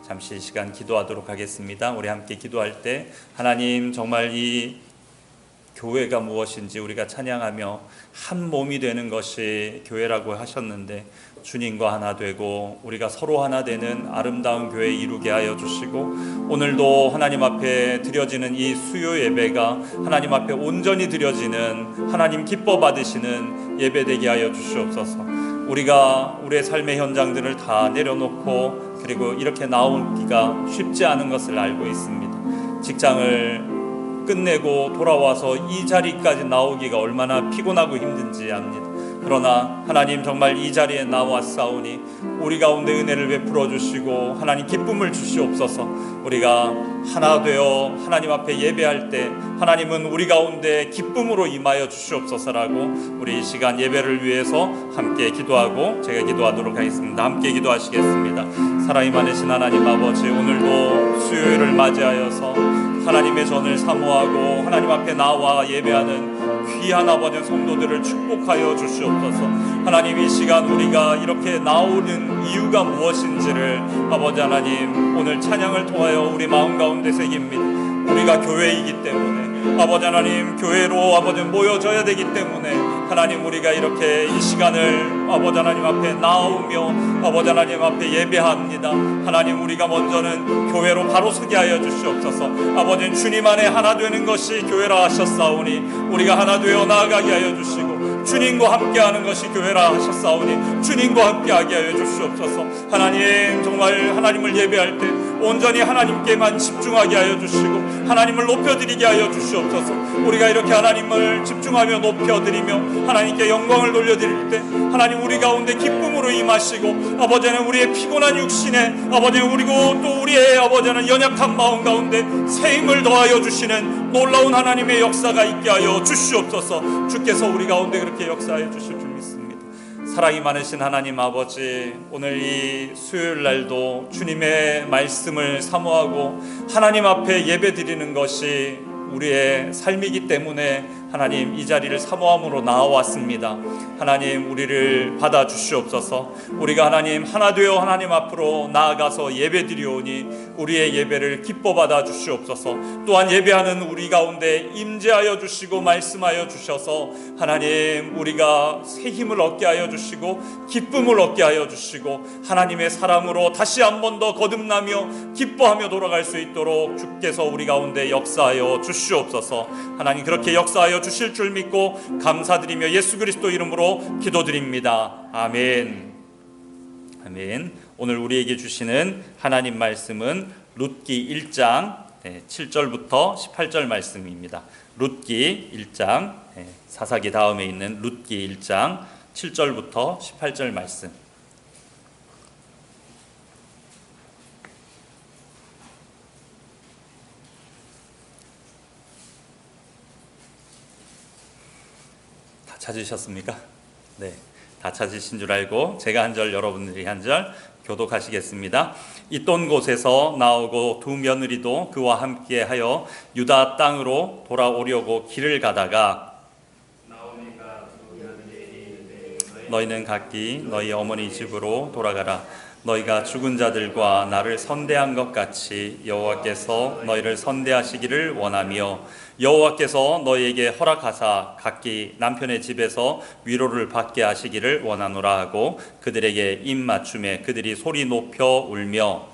잠시 시간 기도하도록 하겠습니다. 우리 함께 기도할 때 하나님 정말 이 교회가 무엇인지 우리가 찬양하며 한 몸이 되는 것이 교회라고 하셨는데 주님과 하나 되고 우리가 서로 하나 되는 아름다운 교회 이루게 하여 주시고 오늘도 하나님 앞에 드려지는 이 수요 예배가 하나님 앞에 온전히 드려지는 하나님 기뻐 받으시는 예배 되게 하여 주시옵소서. 우리가 우리의 삶의 현장들을 다 내려놓고 그리고 이렇게 나오기가 쉽지 않은 것을 알고 있습니다. 직장을 끝내고 돌아와서 이 자리까지 나오기가 얼마나 피곤하고 힘든지 압니다. 그러나 하나님 정말 이 자리에 나왔사오니 우리 가운데 은혜를 베풀어 주시고 하나님 기쁨을 주시옵소서. 우리가 하나 되어 하나님 앞에 예배할 때 하나님은 우리 가운데 기쁨으로 임하여 주시옵소서라고 우리 이 시간 예배를 위해서 함께 기도하고 제가 기도하도록 하겠습니다. 함께 기도하시겠습니다. 사랑이 많으신 하나님 아버지, 오늘도 수요일을 맞이하여서 하나님의 전을 사모하고 하나님 앞에 나와 예배하는 귀한 아버지 성도들을 축복하여 주시옵소서. 하나님 이 시간 우리가 이렇게 나오는 이유가 무엇인지를 아버지 하나님 오늘 찬양을 통하여 우리 마음 가운데 새깁니다. 우리가 교회이기 때문에 아버지 하나님 교회로 아버지 모여져야 되기 때문에 하나님 우리가 이렇게 이 시간을 아버지 하나님 앞에 나오며 아버지 하나님 앞에 예배합니다. 하나님 우리가 먼저는 교회로 바로 서게 하여 주시옵소서. 아버지 주님 안에 하나 되는 것이 교회라 하셨사오니 우리가 하나 되어 나아가게 하여 주시고 주님과 함께하는 것이 교회라 하셨사오니 주님과 함께하게 하여 주시옵소서. 하나님 정말 하나님을 예배할 때 온전히 하나님께만 집중하게 하여 주시고 하나님을 높여드리게 하여 주시옵소서. 우리가 이렇게 하나님을 집중하며 높여드리며 하나님께 영광을 돌려드릴 때 하나님 우리 가운데 기쁨으로 임하시고 아버지는 우리의 피곤한 육신에 아버지는 그리고 또 우리의 아버지는 연약한 마음 가운데 새 힘을 더하여 주시는 놀라운 하나님의 역사가 있게 하여 주시옵소서. 주께서 우리 가운데 그렇게 역사하여 주실 줄 믿습니다. 사랑이 많으신 하나님 아버지, 오늘 이 수요일 날도 주님의 말씀을 사모하고 하나님 앞에 예배드리는 것이 우리의 삶이기 때문에 하나님 이 자리를 사모함으로 나와왔습니다. 하나님 우리를 받아 주시옵소서. 우리가 하나님 하나 되어 하나님 앞으로 나아가서 예배드리오니 우리의 예배를 기뻐 받아 주시옵소서. 또한 예배하는 우리 가운데 임재하여 주시고 말씀하여 주셔서 하나님 우리가 새 힘을 얻게 하여 주시고 기쁨을 얻게 하여 주시고 하나님의 사랑으로 다시 한 번 더 거듭나며 기뻐하며 돌아갈 수 있도록 주께서 우리 가운데 역사하여 주시옵소서. 하나님 그렇게 역사하여 주실 줄 믿고 감사드리며 예수 그리스도 이름으로 기도드립니다. 아멘. 아멘. 오늘 우리에게 주시는 하나님 말씀은 룻기 1장 7절부터 18절 말씀입니다. 룻기 1장 사사기 다음에 있는 룻기 1장 7절부터 18절 말씀. 찾으셨습니까? 네, 다 찾으신 줄 알고 제가 한 절 여러분들이 한 절 교독하시겠습니다. 있던 곳에서 나오고 두 며느리도 그와 함께하여 유다 땅으로 돌아오려고 길을 가다가 너희는 각기 너희 어머니 집으로 돌아가라. 너희가 죽은 자들과 나를 선대한 것 같이 여호와께서 너희를 선대하시기를 원하며 여호와께서 너희에게 허락하사 각기 남편의 집에서 위로를 받게 하시기를 원하노라 하고 그들에게 입 맞춤에 그들이 소리 높여 울며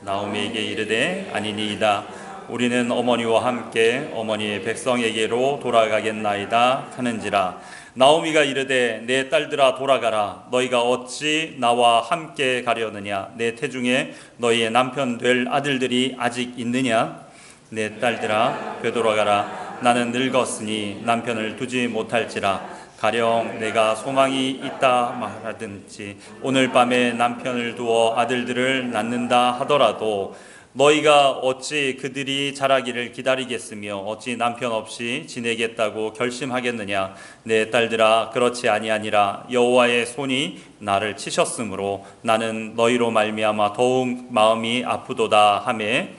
나오미에게 이르되 아니니이다. 우리는 어머니와 함께 어머니의 백성에게로 돌아가겠나이다 하는지라. 나오미가 이르되 내 딸들아 돌아가라. 너희가 어찌 나와 함께 가려느냐. 내 태중에 너희의 남편 될 아들들이 아직 있느냐. 내 딸들아 되돌아가라. 나는 늙었으니 남편을 두지 못할지라. 가령 내가 소망이 있다 말하든지 오늘 밤에 남편을 두어 아들들을 낳는다 하더라도 너희가 어찌 그들이 자라기를 기다리겠으며 어찌 남편 없이 지내겠다고 결심하겠느냐. 내 딸들아 그렇지 아니하니라. 여호와의 손이 나를 치셨으므로 나는 너희로 말미암아 더욱 마음이 아프도다 하매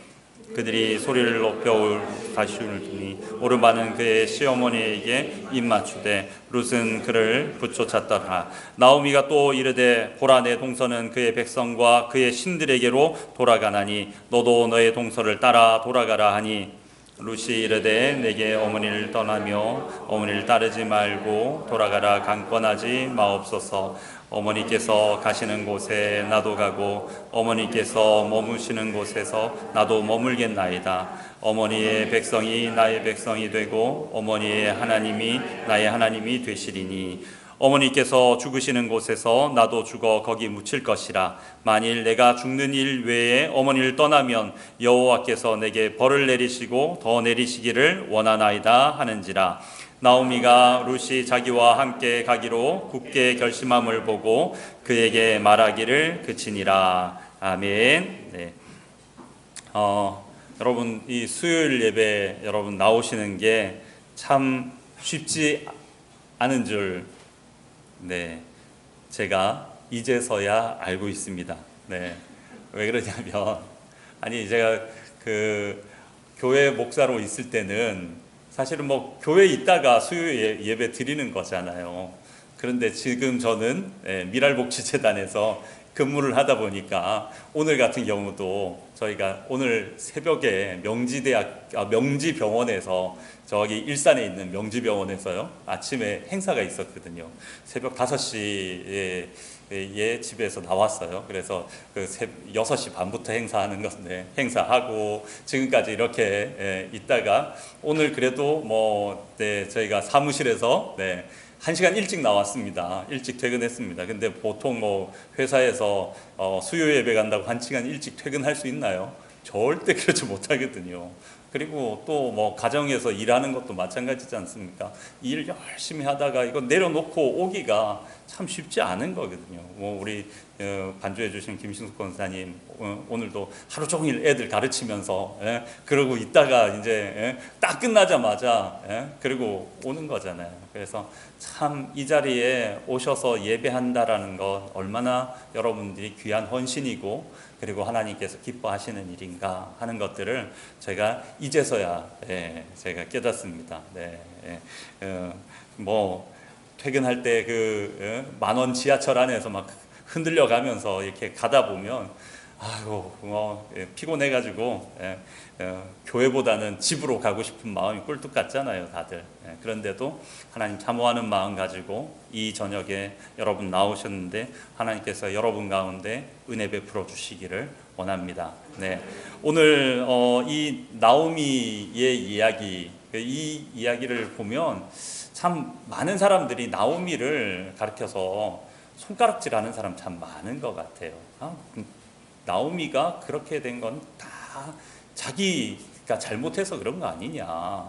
그들이 소리를 높여 가시울 두니 오르바는 그의 시어머니에게 입맞추되 룻은 그를 붙쫓았더라. 나오미가 또 이르되 보라 내 동서는 그의 백성과 그의 신들에게로 돌아가나니 너도 너의 동서를 따라 돌아가라 하니 룻이 이르되 내게 어머니를 떠나며 어머니를 따르지 말고 돌아가라 강권하지 마옵소서. 어머니께서 가시는 곳에 나도 가고 어머니께서 머무시는 곳에서 나도 머물겠나이다. 어머니의 백성이 나의 백성이 되고 어머니의 하나님이 나의 하나님이 되시리니 어머니께서 죽으시는 곳에서 나도 죽어 거기 묻힐 것이라. 만일 내가 죽는 일 외에 어머니를 떠나면 여호와께서 내게 벌을 내리시고 더 내리시기를 원하나이다 하는지라. 나오미가 룻이 자기와 함께 가기로 굳게 결심함을 보고 그에게 말하기를 그치니라. 아멘. 네. 여러분 이 수요일 예배 여러분 나오시는 게 참 쉽지 않은 줄 제가 이제서야 알고 있습니다. 왜 그러냐면 제가 그 교회 목사로 있을 때는 사실은 뭐 교회에 있다가 수요 예배 드리는 거잖아요. 그런데 지금 저는 미랄복지재단에서 근무를 하다 보니까 오늘 같은 경우도 저희가 오늘 새벽에 명지병원에서 저기 일산에 있는 명지병원에서요 아침에 행사가 있었거든요. 새벽 5시에 집에서 나왔어요. 그래서 그 6시 반부터 행사하는 건데 행사하고 지금까지 이렇게 있다가 오늘 그래도 저희가 사무실에서 1시간 일찍 나왔습니다. 일찍 퇴근했습니다. 근데 보통 회사에서 수요 예배 간다고 1시간 일찍 퇴근할 수 있나요? 절대 그렇지 못하거든요. 그리고 또 가정에서 일하는 것도 마찬가지지 않습니까? 일 열심히 하다가 이거 내려놓고 오기가 참 쉽지 않은 거거든요. 우리 반주해 주신 김신숙 권사님 오늘도 하루 종일 애들 가르치면서 그러고 있다가 이제 딱 끝나자마자 그리고 오는 거잖아요. 그래서 참 이 자리에 오셔서 예배한다라는 것 얼마나 여러분들이 귀한 헌신이고 그리고 하나님께서 기뻐하시는 일인가 하는 것들을 제가 이제서야 제가 깨닫습니다. 퇴근할 때 그 10,000원 지하철 안에서 막 흔들려 가면서 이렇게 가다 보면 피곤해가지고 교회보다는 집으로 가고 싶은 마음이 꿀뚝 같잖아요, 다들. 그런데도 하나님 사모하는 마음 가지고 이 저녁에 여러분 나오셨는데 하나님께서 여러분 가운데 은혜 베풀어 주시기를 원합니다. 오늘 이 나오미의 이야기, 이 이야기를 보면 참 많은 사람들이 나오미를 가르쳐서 손가락질하는 사람 참 많은 것 같아요. 나오미가 그렇게 된 건 다 자기가 잘못해서 그런 거 아니냐.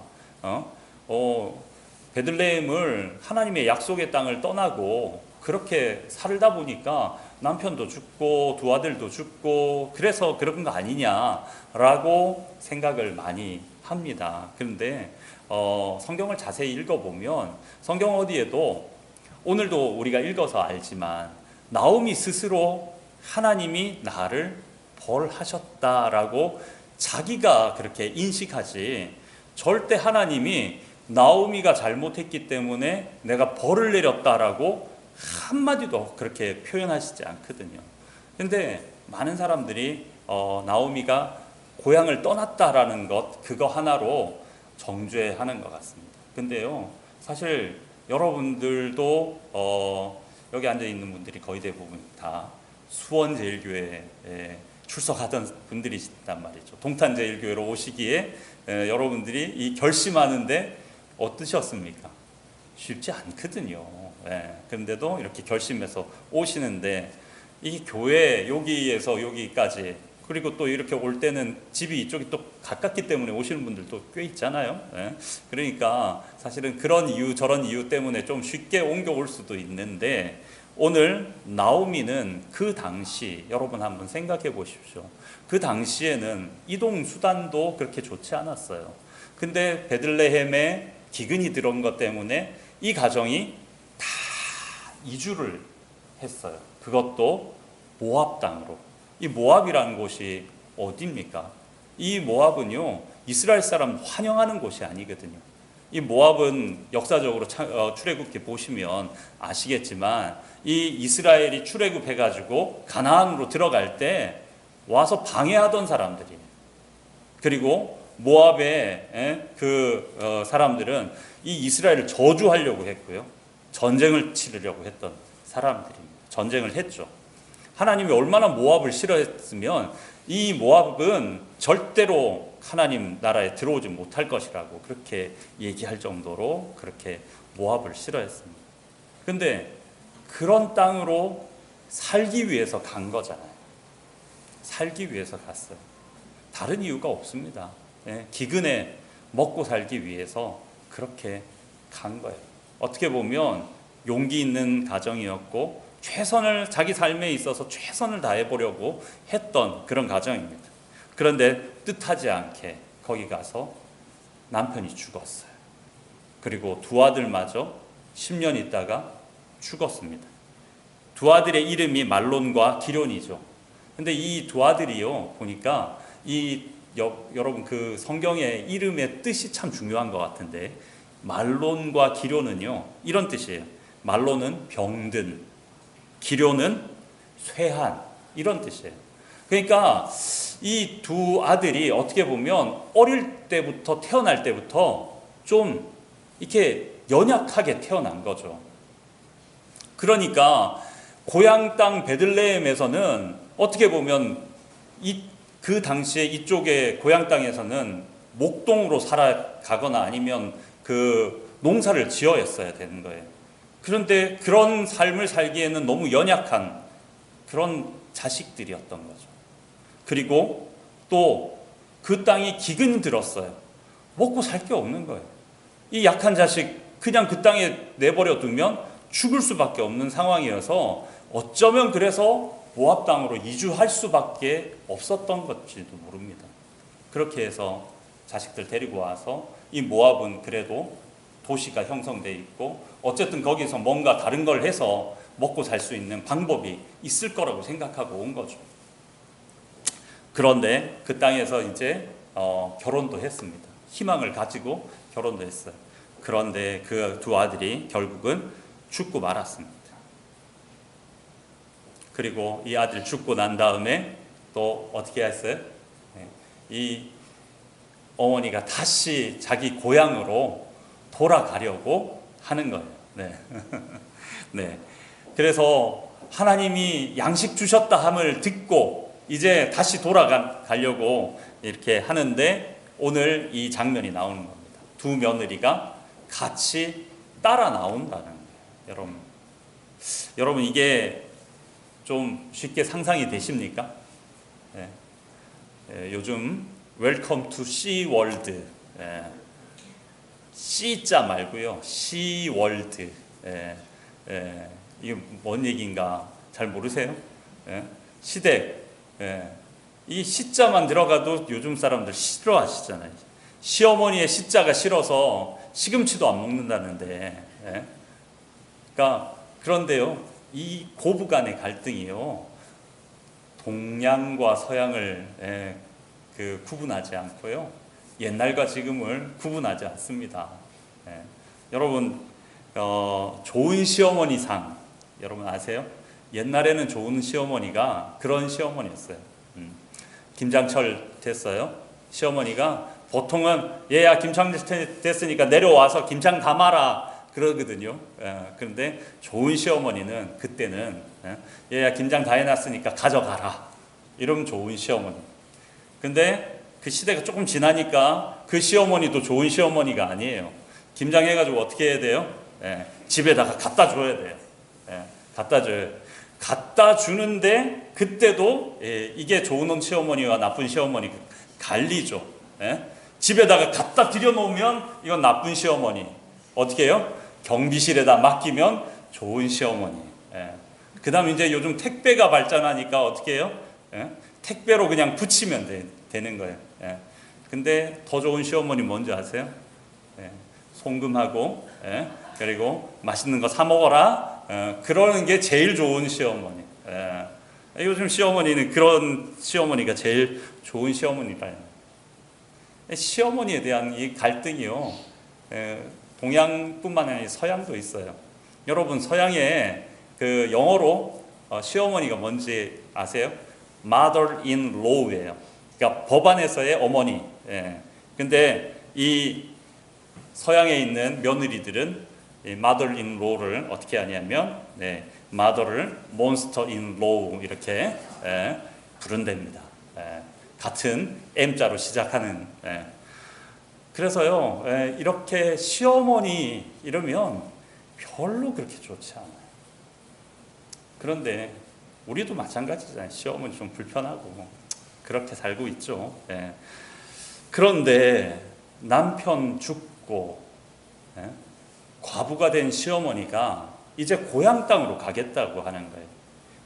베들레헴을 하나님의 약속의 땅을 떠나고 그렇게 살다 보니까 남편도 죽고 두 아들도 죽고 그래서 그런 거 아니냐라고 생각을 많이 합니다. 그런데 성경을 자세히 읽어보면 성경 어디에도 오늘도 우리가 읽어서 알지만 나오미 스스로 하나님이 나를 벌하셨다라고 자기가 그렇게 인식하지 절대 하나님이 나오미가 잘못했기 때문에 내가 벌을 내렸다라고 한마디도 그렇게 표현하시지 않거든요. 근데 많은 사람들이 나오미가 고향을 떠났다라는 것 그거 하나로 정죄하는 것 같습니다. 근데요 사실 여러분들도 여기 앉아있는 분들이 거의 대부분 다 수원제일교회에 출석하던 분들이시단 말이죠. 동탄제일교회로 오시기에 여러분들이 이 결심하는데 어떠셨습니까? 쉽지 않거든요. 그런데도 이렇게 결심해서 오시는데 이 교회 여기에서 여기까지 그리고 또 이렇게 올 때는 집이 이쪽이 또 가깝기 때문에 오시는 분들도 꽤 있잖아요. 그러니까 사실은 그런 이유 저런 이유 때문에 좀 쉽게 옮겨올 수도 있는데 오늘 나오미는 그 당시 여러분 한번 생각해 보십시오. 그 당시에는 이동 수단도 그렇게 좋지 않았어요. 근데 베들레헴에 기근이 들어온 것 때문에 이 가정이 다 이주를 했어요. 그것도 모압 땅으로. 이 모압이라는 곳이 어디입니까? 이 모압은요, 이스라엘 사람 환영하는 곳이 아니거든요. 이 모압은 역사적으로 출애굽기 보시면 아시겠지만, 이 이스라엘이 출애굽해가지고 가나안으로 들어갈 때 와서 방해하던 사람들이에요. 그리고 모압의 사람들은 이 이스라엘을 저주하려고 했고요, 전쟁을 치르려고 했던 사람들입니다. 전쟁을 했죠. 하나님이 얼마나 모압을 싫어했으면 이 모압은 절대로 하나님 나라에 들어오지 못할 것이라고 그렇게 얘기할 정도로 그렇게 모압을 싫어했습니다. 근데 그런 땅으로 살기 위해서 간 거잖아요. 살기 위해서 갔어요. 다른 이유가 없습니다. 기근에 먹고 살기 위해서 그렇게 간 거예요. 어떻게 보면 용기 있는 가정이었고, 자기 삶에 있어서 최선을 다해보려고 했던 그런 가정입니다. 그런데 뜻하지 않게 거기 가서 남편이 죽었어요. 그리고 두 아들마저 10년 있다가 죽었습니다. 두 아들의 이름이 말론과 기럯이죠. 근데 이 두 아들이요, 보니까 여러분 그 성경의 이름의 뜻이 참 중요한 것 같은데, 말론과 기럯은요 이런 뜻이에요. 말론은 병든, 기럯은 쇠한, 이런 뜻이에요. 그러니까 이 두 아들이 어떻게 보면 태어날 때부터 좀 이렇게 연약하게 태어난 거죠. 그러니까 고향 땅 베들레헴에서는 어떻게 보면 그 당시에 이쪽에 고향 땅에서는 목동으로 살아가거나 아니면 그 농사를 지어야 되는 거예요. 그런데 그런 삶을 살기에는 너무 연약한 그런 자식들이었던 거죠. 그리고 또 그 땅이 기근이 들었어요. 먹고 살 게 없는 거예요. 이 약한 자식 그냥 그 땅에 내버려 두면 죽을 수밖에 없는 상황이어서 어쩌면 그래서 모압 땅으로 이주할 수밖에 없었던 것일지도 모릅니다. 그렇게 해서 자식들 데리고 와서, 이 모압은 그래도 도시가 형성되어 있고 어쨌든 거기서 뭔가 다른 걸 해서 먹고 살 수 있는 방법이 있을 거라고 생각하고 온 거죠. 그런데 그 땅에서 이제 결혼도 했습니다. 희망을 가지고 결혼도 했어요. 그런데 그 두 아들이 결국은 죽고 말았습니다. 그리고 이 아들 죽고 난 다음에 또 어떻게 했어요? 이 어머니가 다시 자기 고향으로 돌아가려고 하는 거예요. 네. 네. 그래서 하나님이 양식 주셨다 함을 듣고 이제 다시 돌아가려고 이렇게 하는데, 오늘 이 장면이 나오는 겁니다. 두 며느리가 같이 따라 나온다는 거예요. 여러분 이게 좀 쉽게 상상이 되십니까? 요즘 웰컴 투 씨월드, C자 말고요, 씨월드, 이게 뭔 얘기인가 잘 모르세요? 시댁, 이 시자만 들어가도 요즘 사람들 싫어하시잖아요. 시어머니의 시자가 싫어서 시금치도 안 먹는다는데, 그런데요, 이 고부 간의 갈등이요, 동양과 서양을 구분하지 않고요, 옛날과 지금을 구분하지 않습니다. 여러분, 좋은 시어머니상 여러분 아세요? 옛날에는 좋은 시어머니가 그런 시어머니였어요. 김장철 됐어요. 시어머니가 보통은 얘야 김장 됐으니까 내려와서 김장 담아라 그러거든요. 그런데 좋은 시어머니는 그때는 얘야 김장 다 해놨으니까 가져가라, 이러면 좋은 시어머니. 근데 그 시대가 조금 지나니까 그 시어머니도 좋은 시어머니가 아니에요. 김장해가지고 어떻게 해야 돼요? 집에다가 갖다 줘야 돼요. 갖다 줘요. 갖다 주는데 그때도 이게 좋은 시어머니와 나쁜 시어머니 갈리죠. 집에다가 갖다 들여놓으면 이건 나쁜 시어머니. 어떻게 해요? 경비실에다 맡기면 좋은 시어머니. 그 다음 이제 요즘 택배가 발전하니까 어떻게 해요? 택배로 그냥 붙이면 되는 거예요. 근데 더 좋은 시어머니 뭔지 아세요? 송금하고 그리고 맛있는 거 사 먹어라, 그러는 게 제일 좋은 시어머니. 요즘 시어머니는 그런 시어머니가 제일 좋은 시어머니다. 시어머니에 대한 이 갈등이요, 동양뿐만 아니라 서양도 있어요. 여러분, 서양에 그 영어로 시어머니가 뭔지 아세요? mother-in-law예요. 그러니까 법안에서의 어머니. 근데 이 서양에 있는 며느리들은 이 mother-in-law를 어떻게 하냐면, mother를 monster-in-law 이렇게 부른답니다. 같은 M자로 시작하는. 그래서요, 이렇게 시어머니 이러면 별로 그렇게 좋지 않아요. 그런데 우리도 마찬가지잖아요. 시어머니 좀 불편하고 그렇게 살고 있죠. 그런데 남편 죽고 과부가 된 시어머니가 이제 고향 땅으로 가겠다고 하는 거예요.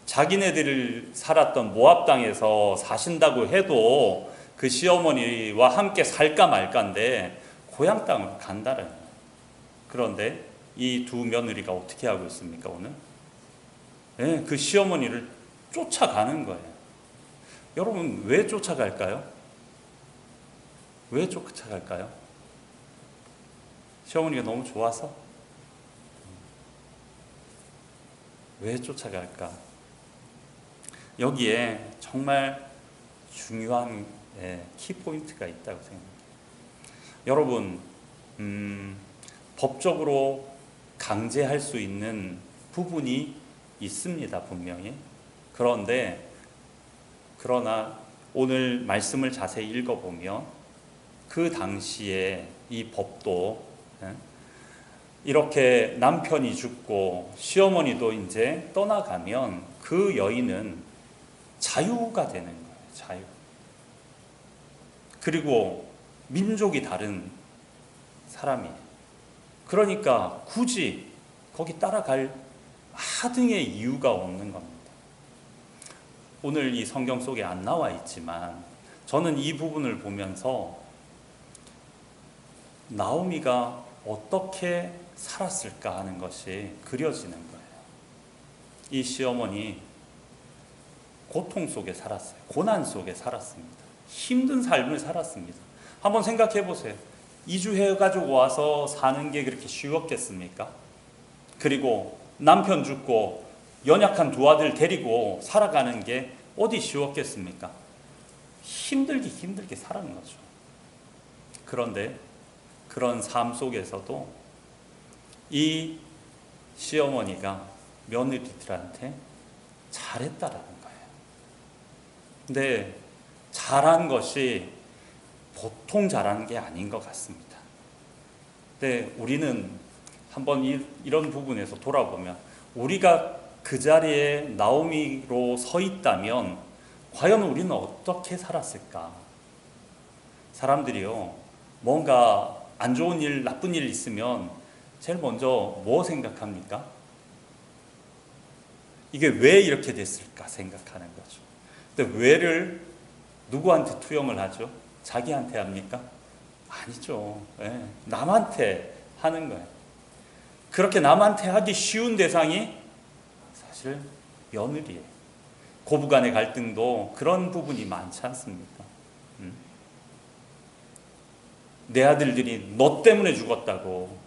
자기네들을 살았던 모압 땅에서 사신다고 해도 그 시어머니와 함께 살까 말까인데 고향 땅으로 간다는 거예요. 그런데 이 두 며느리가 어떻게 하고 있습니까, 오늘? 그 시어머니를 쫓아가는 거예요. 여러분, 왜 쫓아갈까요? 왜 쫓아갈까요? 시어머니가 너무 좋아서? 왜 쫓아갈까? 여기에 정말 중요한 키포인트가 있다고 생각합니다. 여러분, 법적으로 강제할 수 있는 부분이 있습니다, 분명히. 그러나 오늘 말씀을 자세히 읽어보면 그 당시에 이 법도 이렇게 남편이 죽고 시어머니도 이제 떠나가면 그 여인은 자유가 되는 거예요. 자유. 그리고 민족이 다른 사람이에요. 그러니까 굳이 거기 따라갈 하등의 이유가 없는 겁니다. 오늘 이 성경 속에 안 나와 있지만 저는 이 부분을 보면서 나오미가 어떻게 살았을까 하는 것이 그려지는 거예요. 이 시어머니 고통 속에 살았어요. 고난 속에 살았습니다. 힘든 삶을 살았습니다. 한번 생각해 보세요. 이주해가지고 와서 사는 게 그렇게 쉬웠겠습니까? 그리고 남편 죽고 연약한 두 아들 데리고 살아가는 게 어디 쉬웠겠습니까? 힘들게 살아는 거죠. 그런데 그런 삶 속에서도 이 시어머니가 며느리들한테 잘했다라는 거예요. 근데 잘한 것이 보통 잘하는 게 아닌 것 같습니다. 근데 우리는 한번 이런 부분에서 돌아보면 우리가 그 자리에 나오미로 서 있다면 과연 우리는 어떻게 살았을까? 사람들이요, 뭔가 안 좋은 일, 나쁜 일 있으면 제일 먼저 뭐 생각합니까? 이게 왜 이렇게 됐을까 생각하는 거죠. 근데 왜를 누구한테 투영을 하죠? 자기한테 합니까? 아니죠. 남한테 하는 거예요. 그렇게 남한테 하기 쉬운 대상이 사실 며느리예요. 고부간의 갈등도 그런 부분이 많지 않습니까? 내 아들들이 너 때문에 죽었다고,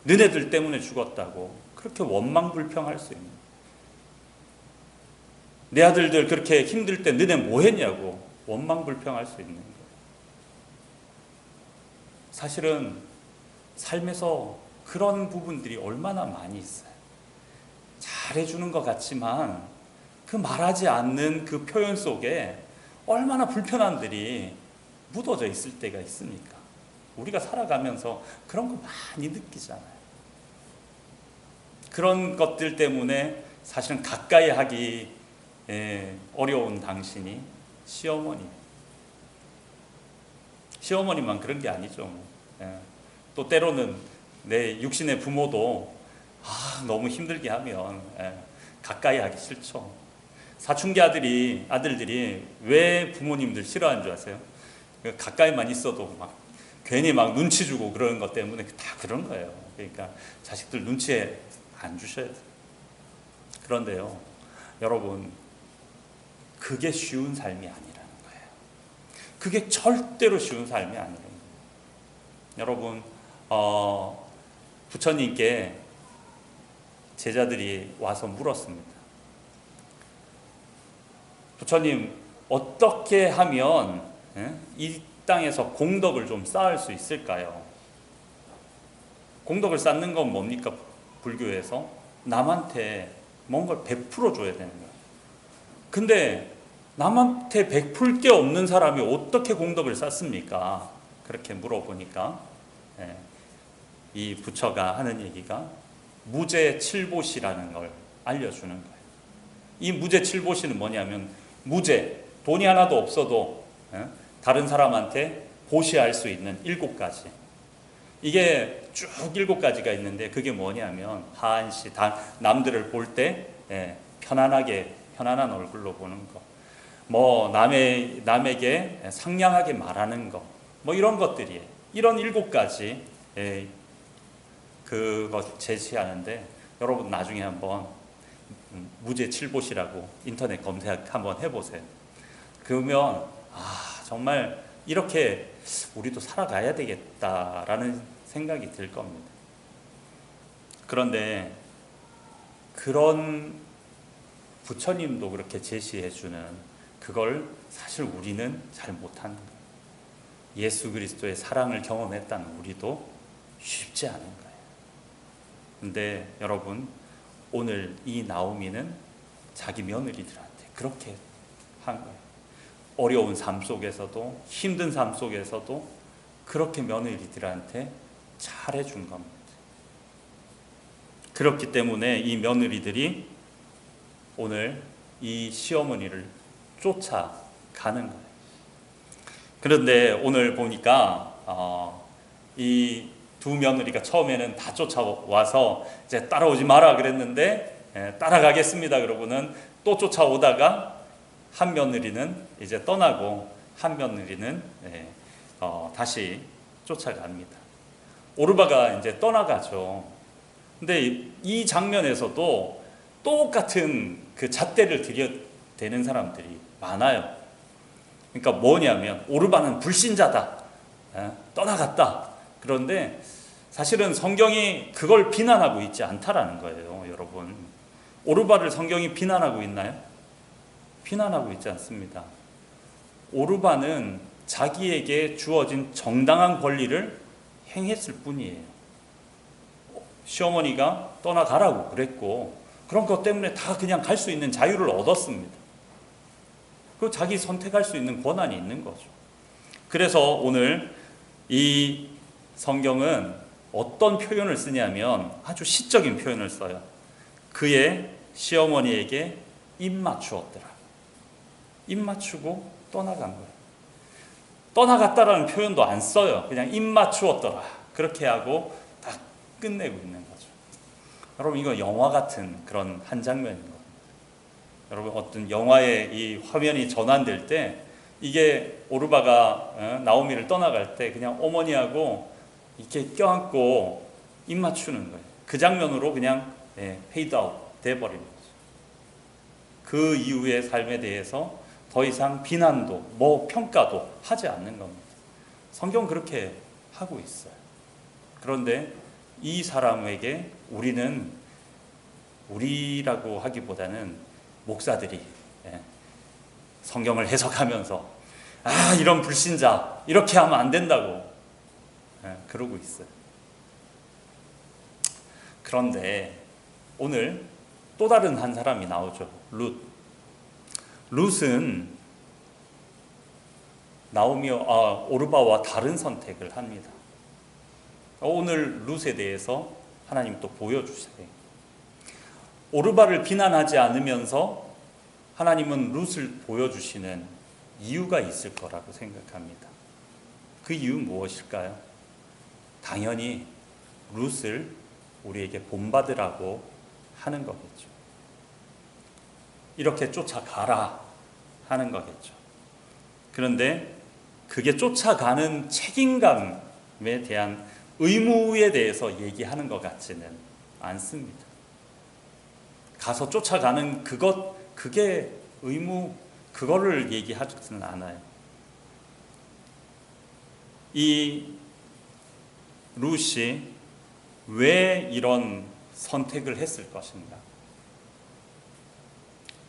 너네들 때문에 죽었다고 그렇게 원망불평할 수 있는, 내 아들들 그렇게 힘들 때 너네 뭐 했냐고 원망불평할 수 있는 거예요. 사실은 삶에서 그런 부분들이 얼마나 많이 있어요. 잘해주는 것 같지만 그 말하지 않는 그 표현 속에 얼마나 불편함들이 묻어져 있을 때가 있으니까 우리가 살아가면서 그런 거 많이 느끼잖아요. 그런 것들 때문에 사실은 가까이 하기 어려운 당신이 시어머니만 그런 게 아니죠. 또 때로는 내 육신의 부모도 너무 힘들게 하면 가까이 하기 싫죠. 사춘기 아들들이 왜 부모님들 싫어하는 줄 아세요? 가까이만 있어도 괜히 눈치 주고 그러는 것 때문에 다 그런 거예요. 그러니까 자식들 눈치에 안 주셔야 돼요. 그런데요, 여러분, 그게 쉬운 삶이 아니라는 거예요. 그게 절대로 쉬운 삶이 아니에요. 여러분, 부처님께 제자들이 와서 물었습니다. 부처님, 어떻게 하면 이 땅에서 공덕을 좀 쌓을 수 있을까요? 공덕을 쌓는 건 뭡니까? 불교에서 남한테 뭔가를 베풀어 줘야 되는 거예요. 근데 남한테 베풀 게 없는 사람이 어떻게 공덕을 쌓습니까? 그렇게 물어보니까 이 부처가 하는 얘기가 무제칠보시라는 걸 알려주는 거예요. 이 무제칠보시는 뭐냐면, 무제, 돈이 하나도 없어도 다른 사람한테 보시할 수 있는 7가지. 이게 쭉 7가지가 있는데, 그게 뭐냐면 하안시, 남들을 볼 때 편안한 얼굴로 보는 거, 뭐 남에게 상냥하게 말하는 거, 뭐 이런 것들이에요. 이런 7가지 그것 제시하는데, 여러분 나중에 한번 무제칠보시라고 인터넷 검색 한번 해보세요. 그러면 정말 이렇게 우리도 살아가야 되겠다라는 생각이 들 겁니다. 그런데 그런 부처님도 그렇게 제시해주는 그걸 사실 우리는 잘 못하는 거예요. 예수 그리스도의 사랑을 경험했다는 우리도 쉽지 않은 거예요. 근데 여러분, 오늘 이 나오미는 자기 며느리들한테 그렇게 한 거예요. 어려운 삶 속에서도, 힘든 삶 속에서도 그렇게 며느리들한테 잘해준 겁니다. 그렇기 때문에 이 며느리들이 오늘 이 시어머니를 쫓아가는 거예요. 그런데 오늘 보니까 이 두 며느리가 처음에는 다 쫓아와서 이제 따라오지 마라 그랬는데, 따라가겠습니다 그러고는 또 쫓아오다가 한 며느리는 이제 떠나고 한 며느리는 다시 쫓아갑니다. 오르바가 이제 떠나가죠. 근데 이 장면에서도 똑같은 그 잣대를 들여대는 사람들이 많아요. 그러니까 뭐냐면, 오르바는 불신자다, 떠나갔다. 그런데 사실은 성경이 그걸 비난하고 있지 않다라는 거예요. 여러분, 오르바를 성경이 비난하고 있나요? 비난하고 있지 않습니다. 오르바는 자기에게 주어진 정당한 권리를 행했을 뿐이에요. 시어머니가 떠나가라고 그랬고, 그런 것 때문에 다 그냥 갈 수 있는 자유를 얻었습니다. 그 자기 선택할 수 있는 권한이 있는 거죠. 그래서 오늘 이 성경은 어떤 표현을 쓰냐면 아주 시적인 표현을 써요. 그의 시어머니에게 입 맞추었더라. 입 맞추고 떠나간 거예요. 떠나갔다라는 표현도 안 써요. 그냥 입 맞추었더라. 그렇게 하고 딱 끝내고 있는 거죠. 여러분, 이거 영화 같은 그런 한 장면인 겁니다. 여러분, 어떤 영화의 이 화면이 전환될 때, 이게 오르바가 나오미를 떠나갈 때 그냥 어머니하고 이렇게 껴안고 입 맞추는 거예요. 그 장면으로 그냥 페이드 아웃 돼버린 거죠. 그 이후의 삶에 대해서 더 이상 비난도 뭐 평가도 하지 않는 겁니다. 성경 그렇게 하고 있어요. 그런데 이 사람에게 우리라고 하기보다는 목사들이 성경을 해석하면서 이런 불신자 이렇게 하면 안 된다고 그러고 있어요. 그런데 오늘 또 다른 한 사람이 나오죠. 룻은 오르바와 다른 선택을 합니다. 오늘 룻에 대해서 하나님 또 보여주세요. 오르바를 비난하지 않으면서 하나님은 룻을 보여주시는 이유가 있을 거라고 생각합니다. 그 이유는 무엇일까요? 당연히 룻을 우리에게 본받으라고 하는 거겠죠. 이렇게 쫓아가라 하는 거겠죠. 그런데 그게 쫓아가는 책임감에 대한 의무에 대해서 얘기하는 것 같지는 않습니다. 가서 쫓아가는 그게 의무, 그거를 얘기하지는 않아요. 이 룻이 왜 이런 선택을 했을 것인가?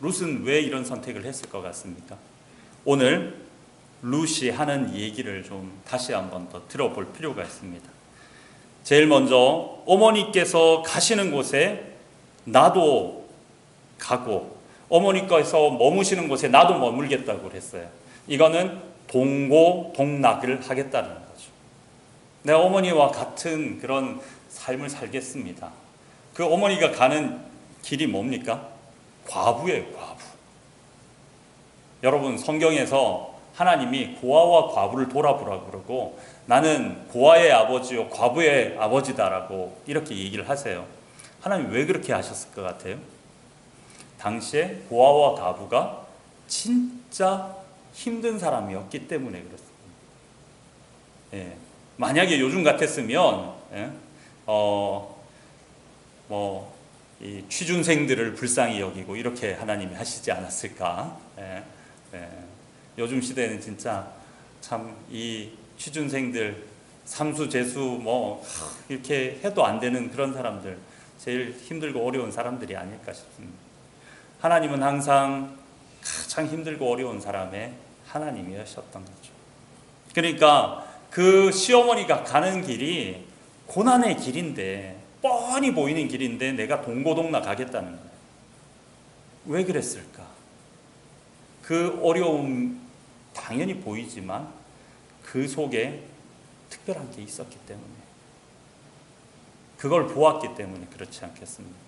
룻은 왜 이런 선택을 했을 것 같습니까? 오늘 룻이 하는 얘기를 좀 다시 한번 더 들어볼 필요가 있습니다. 제일 먼저 어머니께서 가시는 곳에 나도 가고 어머니께서 머무시는 곳에 나도 머물겠다고 그랬어요. 이거는 동고동락을 하겠다는 거죠. 내 어머니와 같은 그런 삶을 살겠습니다. 그 어머니가 가는 길이 뭡니까? 과부예요, 과부. 여러분, 성경에서 하나님이 고아와 과부를 돌아보라고 그러고 나는 고아의 아버지요 과부의 아버지다라고 이렇게 얘기를 하세요. 하나님 왜 그렇게 하셨을 것 같아요? 당시에 고아와 과부가 진짜 힘든 사람이었기 때문에 그렇습니다. 예. 만약에 요즘 같았으면 이 취준생들을 불쌍히 여기고 이렇게 하나님이 하시지 않았을까? 요즘 시대는 진짜 참 이 취준생들 삼수 재수 이렇게 해도 안 되는 그런 사람들, 제일 힘들고 어려운 사람들이 아닐까 싶습니다. 하나님은 항상 가장 힘들고 어려운 사람의 하나님이셨던 거죠. 그러니까 그 시어머니가 가는 길이 고난의 길인데, 뻔히 보이는 길인데 내가 동고동락 가겠다는 거예요. 왜 그랬을까? 그 어려움 당연히 보이지만 그 속에 특별한 게 있었기 때문에, 그걸 보았기 때문에 그렇지 않겠습니까?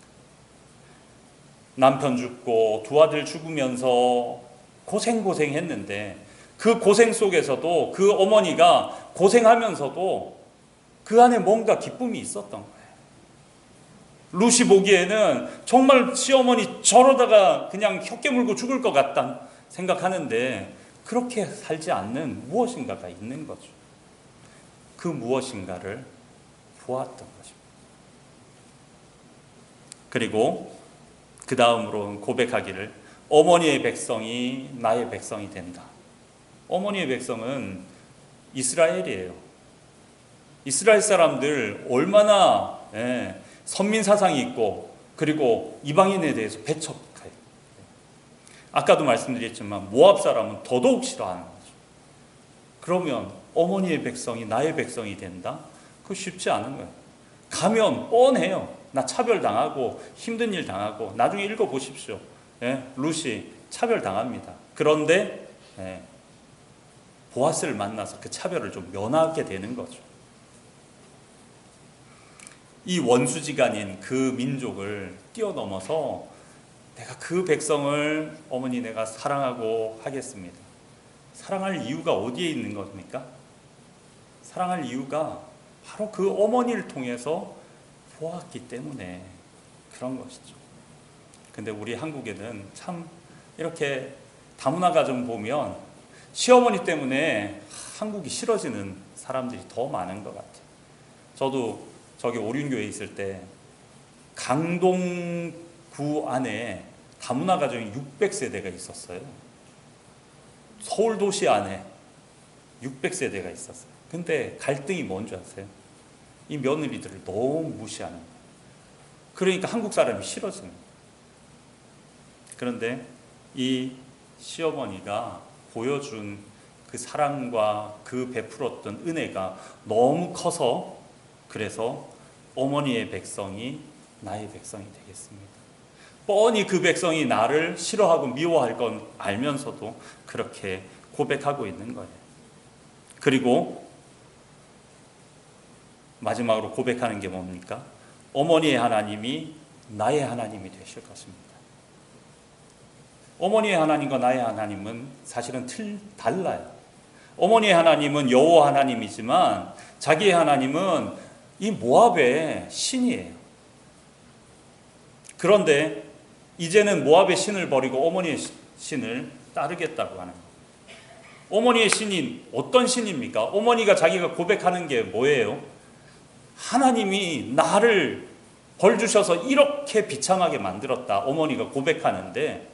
남편 죽고 두 아들 죽으면서 고생했는데 그 고생 속에서도 그 어머니가 고생하면서도 그 안에 뭔가 기쁨이 있었던 거예요. 룻이 보기에는 정말 시어머니 저러다가 그냥 혀깨 물고 죽을 것 같다 생각하는데 그렇게 살지 않는 무엇인가가 있는 거죠. 그 무엇인가를 보았던 것입니다. 그리고 그 다음으로 고백하기를 어머니의 백성이 나의 백성이 된다. 어머니의 백성은 이스라엘이에요. 이스라엘 사람들 얼마나 선민 사상이 있고 그리고 이방인에 대해서 배척해요. 아까도 말씀드렸지만 모압 사람은 더더욱 싫어하는 거죠. 그러면 어머니의 백성이 나의 백성이 된다? 그거 쉽지 않은 거예요. 가면 뻔해요. 나 차별당하고 힘든 일 당하고 나중에 읽어보십시오. 룻이 차별당합니다. 그런데 보아스를 만나서 그 차별을 좀 면하게 되는 거죠. 이 원수지간인 그 민족을 뛰어넘어서 내가 그 백성을 어머니 내가 사랑하고 하겠습니다. 사랑할 이유가 어디에 있는 겁니까? 사랑할 이유가 바로 그 어머니를 통해서 보았기 때문에 그런 것이죠. 근데 우리 한국에는 참 이렇게 다문화 가정 보면 시어머니 때문에 한국이 싫어지는 사람들이 더 많은 것 같아요. 저도 저기 오륜교회에 있을 때 강동구 안에 다문화 가정이 600세대가 있었어요. 서울 도시 안에 600세대가 있었어요. 근데 갈등이 뭔지 아세요? 이 며느리들을 너무 무시하는 거예요. 그러니까 한국 사람이 싫어지는 거예요. 그런데 이 시어머니가 보여준 그 사랑과 그 베풀었던 은혜가 너무 커서 그래서 어머니의 백성이 나의 백성이 되겠습니다. 뻔히 그 백성이 나를 싫어하고 미워할 건 알면서도 그렇게 고백하고 있는 거예요. 그리고 마지막으로 고백하는 게 뭡니까? 어머니의 하나님이 나의 하나님이 되실 것입니다. 어머니의 하나님과 나의 하나님은 사실은 달라요. 어머니의 하나님은 여호와 하나님이지만 자기의 하나님은 이 모압의 신이에요. 그런데 이제는 모압의 신을 버리고 어머니의 신을 따르겠다고 하는 거예요. 어머니의 신이 어떤 신입니까? 어머니가 자기가 고백하는 게 뭐예요? 하나님이 나를 벌 주셔서 이렇게 비참하게 만들었다. 어머니가 고백하는데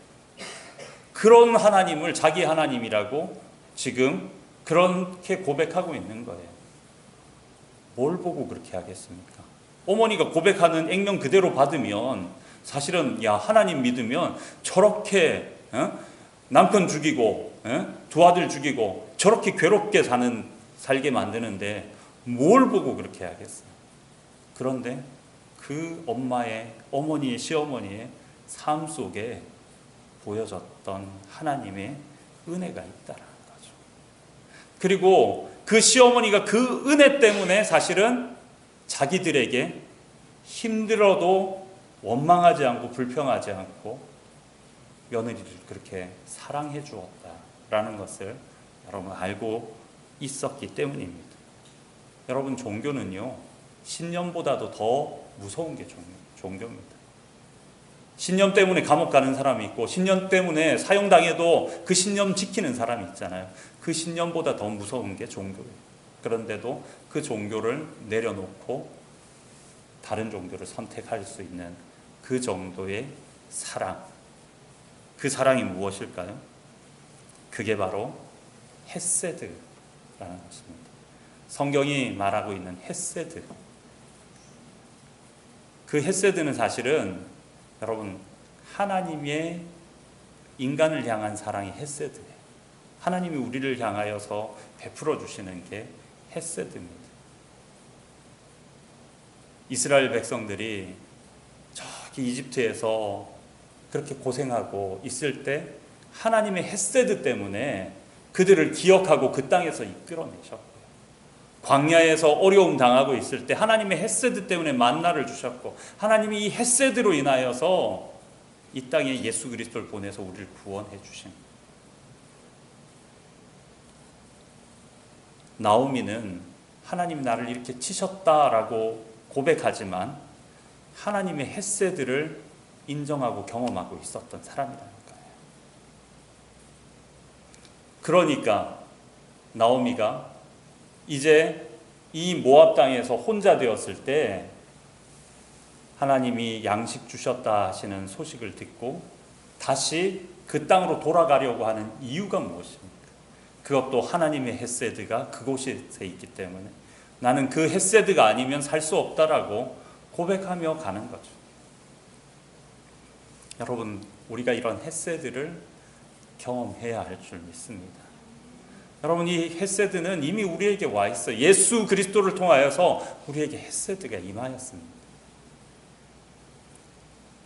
그런 하나님을 자기 하나님이라고 지금 그렇게 고백하고 있는 거예요. 뭘 보고 그렇게 하겠습니까? 어머니가 고백하는 액면 그대로 받으면 사실은 야, 하나님 믿으면 저렇게 남편 죽이고 두 아들 죽이고 저렇게 괴롭게 살게 만드는데 뭘 보고 그렇게 하겠어요? 그런데 그 어머니의 시어머니의 삶 속에 보여졌던 하나님의 은혜가 있다라는 거죠. 그리고 그 시어머니가 그 은혜 때문에 사실은 자기들에게 힘들어도 원망하지 않고 불평하지 않고 며느리를 그렇게 사랑해 주었다라는 것을 여러분 알고 있었기 때문입니다. 여러분, 종교는요, 신념보다도 더 무서운 게 종교입니다. 신념 때문에 감옥 가는 사람이 있고 신념 때문에 사형당해도 그 신념 지키는 사람이 있잖아요. 그 신념보다 더 무서운 게 종교예요. 그런데도 그 종교를 내려놓고 다른 종교를 선택할 수 있는 그 정도의 사랑, 그 사랑이 무엇일까요? 그게 바로 헤세드라는 것입니다. 성경이 말하고 있는 헤세드, 그 헤세드는 사실은 여러분 하나님의 인간을 향한 사랑이 헤세드예요. 하나님이 우리를 향하여서 베풀어 주시는 게 헤세드입니다. 이스라엘 백성들이 저기 이집트에서 그렇게 고생하고 있을 때 하나님의 헤세드 때문에 그들을 기억하고 그 땅에서 이끌어내셨고요. 광야에서 어려움 당하고 있을 때 하나님의 헤세드 때문에 만나를 주셨고 하나님이 이 헤세드로 인하여서 이 땅에 예수 그리스도를 보내서 우리를 구원해 주신 나오미는 하나님 나를 이렇게 치셨다라고 고백하지만 하나님의 헤세드를 인정하고 경험하고 있었던 사람이라는 거예요. 그러니까 나오미가 이제 이 모압 땅에서 혼자 되었을 때 하나님이 양식 주셨다 하시는 소식을 듣고 다시 그 땅으로 돌아가려고 하는 이유가 무엇입니까? 그것도 하나님의 헤세드가 그곳에 있기 때문에 나는 그 헤세드가 아니면 살 수 없다라고 고백하며 가는 거죠. 여러분, 우리가 이런 헤세드를 경험해야 할 줄 믿습니다. 여러분, 이 헤세드는 이미 우리에게 와 있어요. 예수 그리스도를 통하여서 우리에게 헤세드가 임하였습니다.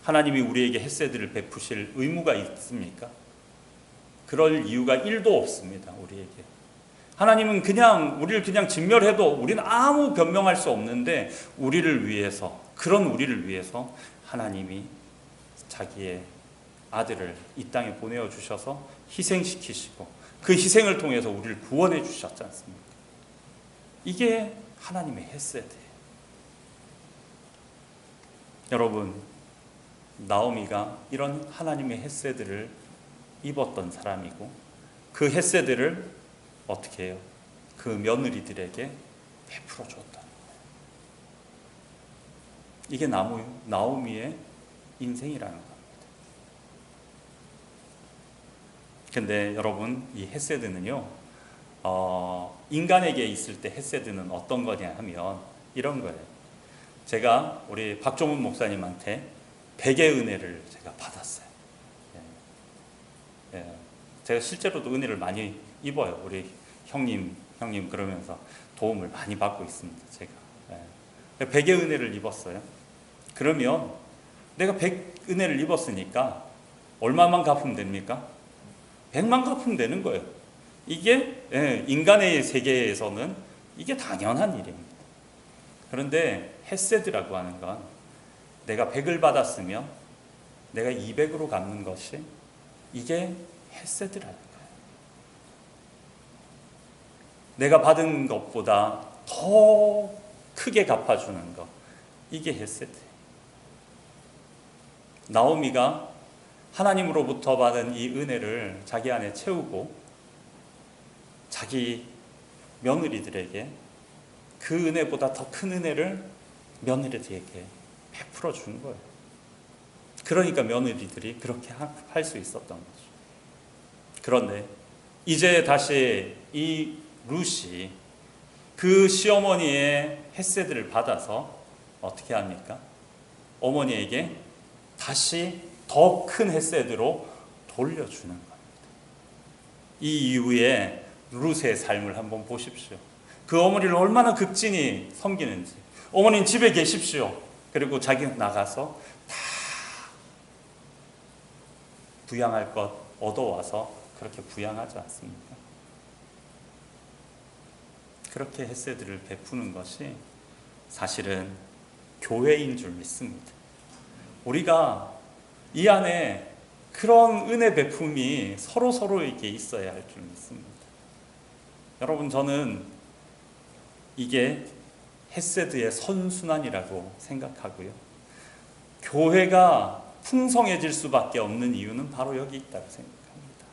하나님이 우리에게 헤세드를 베푸실 의무가 있습니까? 그럴 이유가 1도 없습니다. 우리에게. 하나님은 우리를 그냥 진멸해도 우리는 아무 변명할 수 없는데 우리를 위해서, 그런 우리를 위해서 하나님이 자기의 아들을 이 땅에 보내어 주셔서 희생시키시고 그 희생을 통해서 우리를 구원해 주셨지 않습니까? 이게 하나님의 헤세드예요. 여러분, 나오미가 이런 하나님의 헤세드를 입었던 사람이고 그 헤세드를 어떻게 해요? 그 며느리들에게 베풀어 줬다는 거예요. 이게 나오미의 인생이라는 겁니다. 근데 여러분, 이 헤세드는요, 인간에게 있을 때 헤세드는 어떤 거냐 하면 이런 거예요. 제가 우리 박종훈 목사님한테 백의 은혜를 제가 받았어요. 예. 제가 실제로도 은혜를 많이 입어요. 우리 형님 그러면서 도움을 많이 받고 있습니다. 제가. 예. 백의 은혜를 입었어요. 그러면 내가 백 은혜를 입었으니까 얼마만 갚으면 됩니까? 100만 갚으면 되는 거예요. 이게 인간의 세계에서는 이게 당연한 일입니다. 그런데 헤세드라고 하는 건 내가 100을 받았으면 내가 200으로 갚는 것이 이게 헤세드라는 거예요. 내가 받은 것보다 더 크게 갚아주는 것, 이게 헤세드예요. 나오미가 하나님으로부터 받은 이 은혜를 자기 안에 채우고 자기 며느리들에게 그 은혜보다 더 큰 은혜를 며느리들에게 베풀어 준 거예요. 그러니까 며느리들이 그렇게 할 수 있었던 거죠. 그런데 이제 다시 이 룻이 그 시어머니의 헤세드를 받아서 어떻게 합니까? 어머니에게 다시 더 큰 헤세드로 돌려주는 겁니다. 이 이후에 룻의 삶을 한번 보십시오. 그 어머니를 얼마나 극진히 섬기는지. 어머니는 집에 계십시오. 그리고 자기는 나가서 다 부양할 것 얻어와서 그렇게 부양하지 않습니까? 그렇게 헤세드를 베푸는 것이 사실은 교회인 줄 믿습니다. 우리가 이 안에 그런 은혜 베품이 서로에게 있어야 할 줄 믿습니다. 여러분, 저는 이게 헤세드의 선순환이라고 생각하고요. 교회가 풍성해질 수밖에 없는 이유는 바로 여기 있다고 생각합니다.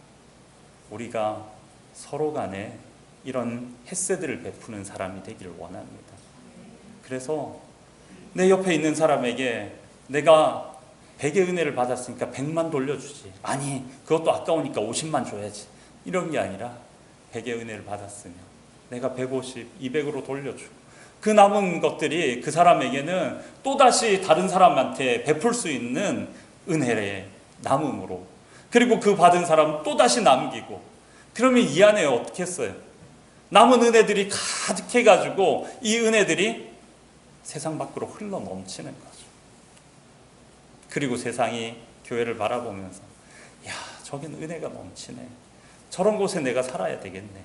우리가 서로 간에 이런 헤세드를 베푸는 사람이 되기를 원합니다. 그래서 내 옆에 있는 사람에게 내가 100의 은혜를 받았으니까 100만 돌려주지. 아니, 그것도 아까우니까 50만 줘야지. 이런 게 아니라 100의 은혜를 받았으면 내가 150, 200으로 돌려주고 그 남은 것들이 그 사람에게는 또다시 다른 사람한테 베풀 수 있는 은혜의 남음으로, 그리고 그 받은 사람은 또다시 남기고, 그러면 이 안에 어떻게 했어요? 남은 은혜들이 가득해가지고 이 은혜들이 세상 밖으로 흘러 넘치는 거죠. 그리고 세상이 교회를 바라보면서 야, 저긴 은혜가 넘치네. 저런 곳에 내가 살아야 되겠네.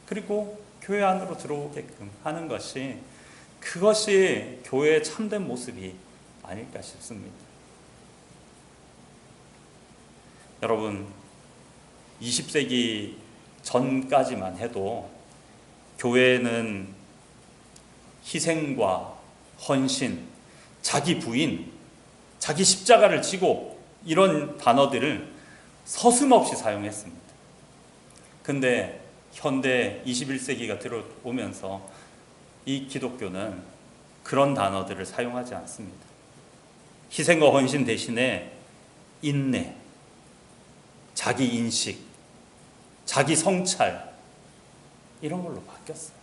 그리고 교회 안으로 들어오게끔 하는 것이, 그것이 교회의 참된 모습이 아닐까 싶습니다. 여러분, 20세기 전까지만 해도 교회는 희생과 헌신, 자기 부인, 자기 십자가를 지고 이런 단어들을 서슴없이 사용했습니다. 근데 현대 21세기가 들어오면서 이 기독교는 그런 단어들을 사용하지 않습니다. 희생과 헌신 대신에 인내, 자기 인식, 자기 성찰, 이런 걸로 바뀌었어요.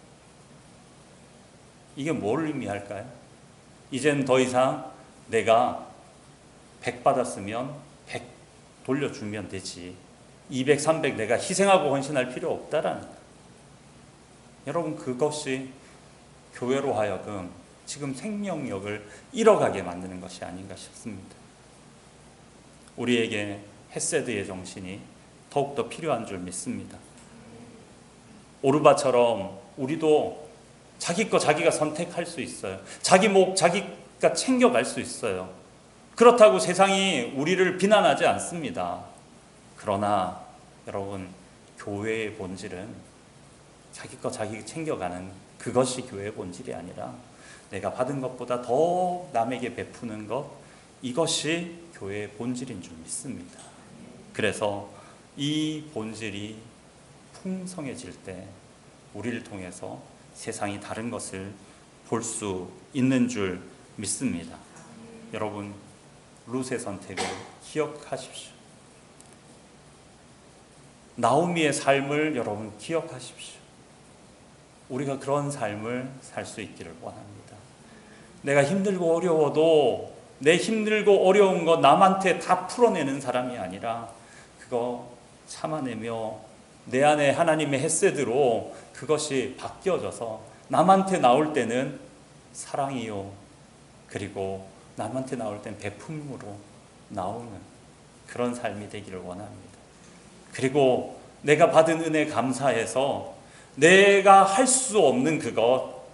이게 뭘 의미할까요? 이젠 더 이상 내가 100 받았으면 100 돌려주면 되지, 200, 300 내가 희생하고 헌신할 필요 없다라는 거예요. 여러분, 그것이 교회로 하여금 지금 생명력을 잃어가게 만드는 것이 아닌가 싶습니다. 우리에게 헤세드의 정신이 더욱더 필요한 줄 믿습니다. 오르바처럼 우리도 자기 거 자기가 선택할 수 있어요. 자기 목 자기가 챙겨갈 수 있어요. 그렇다고 세상이 우리를 비난하지 않습니다. 그러나 여러분, 교회의 본질은 자기 거 자기 챙겨가는 그것이 교회의 본질이 아니라 내가 받은 것보다 더 남에게 베푸는 것, 이것이 교회의 본질인 줄 믿습니다. 그래서 이 본질이 풍성해질 때 우리를 통해서 세상이 다른 것을 볼 수 있는 줄 믿습니다. 여러분, 룻의 선택을 기억하십시오. 나오미의 삶을 여러분 기억하십시오. 우리가 그런 삶을 살 수 있기를 원합니다. 내가 힘들고 어려워도 내 힘들고 어려운 거 남한테 다 풀어내는 사람이 아니라 그거 참아내며 내 안에 하나님의 헤세드로 그것이 바뀌어져서 남한테 나올 때는 사랑이요, 그리고 남한테 나올 때는 베품으로 나오는 그런 삶이 되기를 원합니다. 그리고 내가 받은 은혜 감사해서 내가 할 수 없는 그것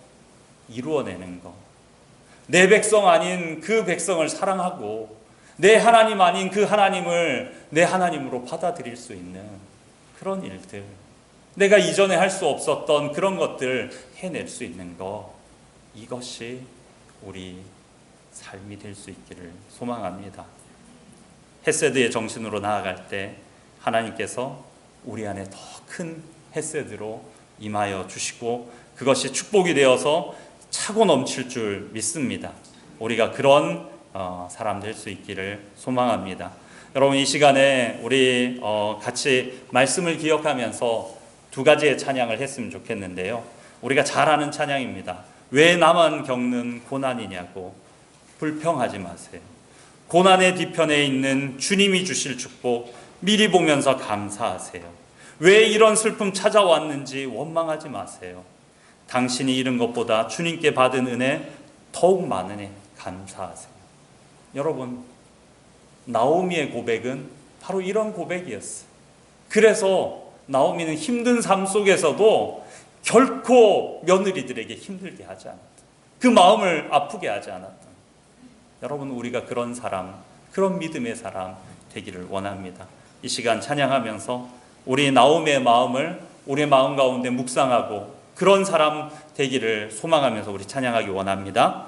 이루어내는 것, 내 백성 아닌 그 백성을 사랑하고 내 하나님 아닌 그 하나님을 내 하나님으로 받아들일 수 있는 그런 일들, 내가 이전에 할 수 없었던 그런 것들 해낼 수 있는 것, 이것이 우리 삶이 될 수 있기를 소망합니다. 헤세드의 정신으로 나아갈 때 하나님께서 우리 안에 더 큰 헤세드로 임하여 주시고 그것이 축복이 되어서 차고 넘칠 줄 믿습니다. 우리가 그런 사람 될 수 있기를 소망합니다. 여러분, 이 시간에 우리 같이 말씀을 기억하면서 두 가지의 찬양을 했으면 좋겠는데요. 우리가 잘 아는 찬양입니다. 왜 나만 겪는 고난이냐고 불평하지 마세요. 고난의 뒤편에 있는 주님이 주실 축복 미리 보면서 감사하세요. 왜 이런 슬픔 찾아왔는지 원망하지 마세요. 당신이 잃은 것보다 주님께 받은 은혜 더욱 많으니 감사하세요. 여러분, 나오미의 고백은 바로 이런 고백이었어요. 그래서 나오미는 힘든 삶 속에서도 결코 며느리들에게 힘들게 하지 않았다. 그 마음을 아프게 하지 않았다. 여러분, 우리가 그런 사람, 그런 믿음의 사람 되기를 원합니다. 이 시간 찬양하면서 우리 나오미의 마음을 우리의 마음 가운데 묵상하고 그런 사람 되기를 소망하면서 우리 찬양하기 원합니다.